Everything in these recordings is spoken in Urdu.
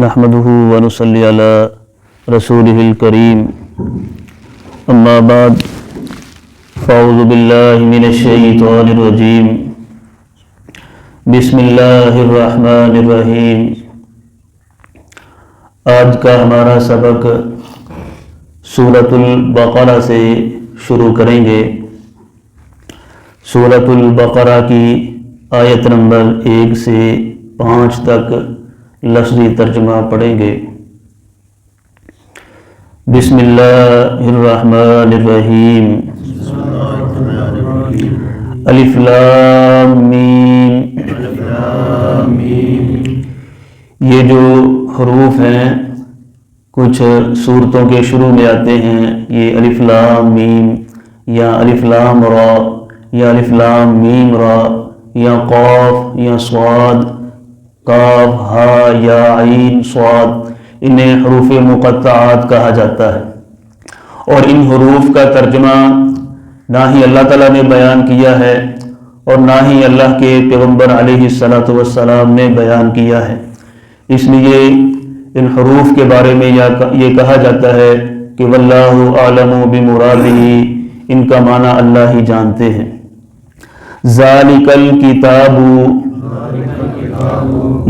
نحمده ونصلي على رسوله الكريم اما بعد فاعوذ باللہ من الشیطان الرجیم بسم اللہ الرحمن الرحیم۔ آج کا ہمارا سبق سورۃ البقرہ سے شروع کریں گے۔ سورۃ البقرہ کی آیت نمبر 1 سے 5 تک لفظی ترجمہ پڑھیں گے۔ بسم اللہ الرحمن الرحیم۔ الف لام میم۔ یہ جو حروف ہیں کچھ سورتوں کے شروع میں آتے ہیں، یہ الف لام میم یا الف لام را یا الف لام میم را یا قاف یا صاد، کاف ہا یا عین صاد، انہیں حروف مقطعات کہا جاتا ہے۔ اور ان حروف کا ترجمہ نہ ہی اللہ تعالیٰ نے بیان کیا ہے اور نہ ہی اللہ کے پیغمبر علیہ الصلاۃ والسلام نے بیان کیا ہے، اس لیے ان حروف کے بارے میں یہ کہا جاتا ہے کہ واللہ اعلم بمرادہ، ان کا معنی اللہ ہی جانتے ہیں۔ ذالک الکتاب،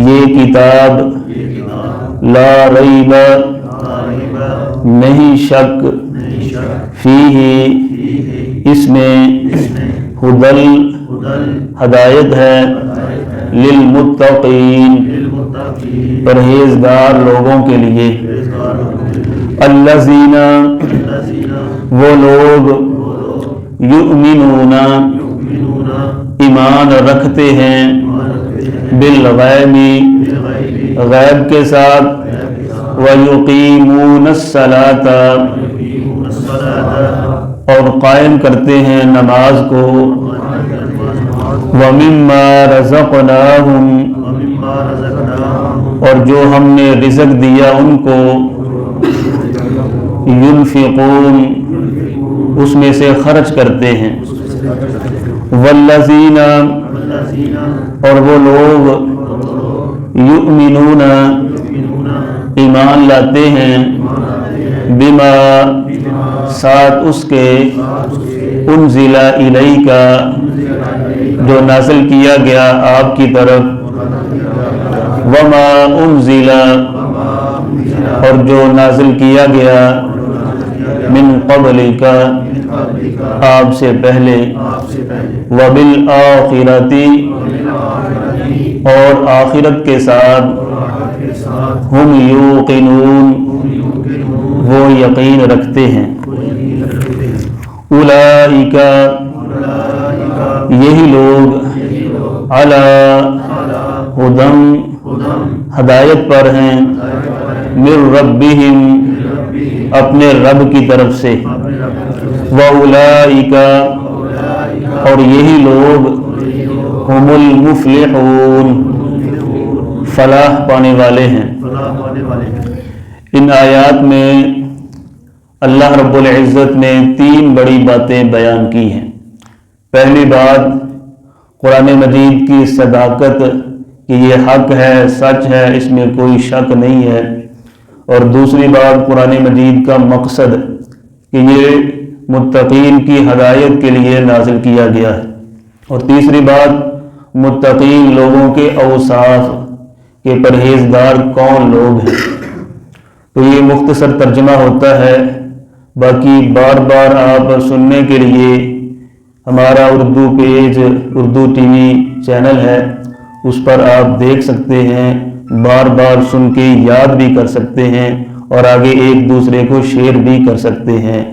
یہ کتاب، لا ریب، نہیں شک، فیہ، اس میں، ہدل، ہدایت ہے، للمتقین، پرہیزگار لوگوں کے لیے، الذین، وہ لوگ، یؤمنون، ایمان رکھتے ہیں، بالغیب، غیب کے ساتھ، وَيُقِيمُونَ الصَّلَاةَ، اور قائم کرتے ہیں نماز کو، وَمِمَّا رَزَقْنَاهُمْ، اور جو ہم نے رزق دیا ان کو، يُنْفِقُونَ، اس میں سے خرچ کرتے ہیں، وَالَّذِينَ، اور وہ لوگ، یؤمنون، ایمان لاتے ہیں، بما، ساتھ اس کے، انزل الیک، جو نازل کیا گیا آپ کی طرف، وما انزل، اور جو نازل کیا گیا، من قبلک، آپ سے پہلے، وبالآخرۃ، اور آخرت کے ساتھ، ہم یوقنون، وہ یقین رکھتے ہیں، اولئک، یہی لوگ، علی ہدی، ہدایت پر ہیں، من ربہم، اپنے رب کی طرف سے، وَأُولَئِكَ، اور یہی لوگ، ہم المفلحون، فلاح پانے والے ہیں۔ ان آیات میں اللہ رب العزت نے 3 بڑی باتیں بیان کی ہیں۔ پہلی بات قرآن مجید کی صداقت، کہ یہ حق ہے، سچ ہے، اس میں کوئی شک نہیں ہے۔ اور دوسری بات قرآن مجید کا مقصد، کہ یہ متقین کی ہدایت کے لیے نازل کیا گیا ہے۔ اور تیسری بات متقین لوگوں کے اوصاف، کہ پرہیزگار کون لوگ ہیں۔ تو یہ مختصر ترجمہ ہوتا ہے، باقی بار بار آپ سننے کے لیے ہمارا Urdu page, Urdu T V channel ہے، اس پر آپ دیکھ سکتے ہیں، بار بار سن کے یاد بھی کر سکتے ہیں اور آگے ایک دوسرے کو شیئر بھی کر سکتے ہیں۔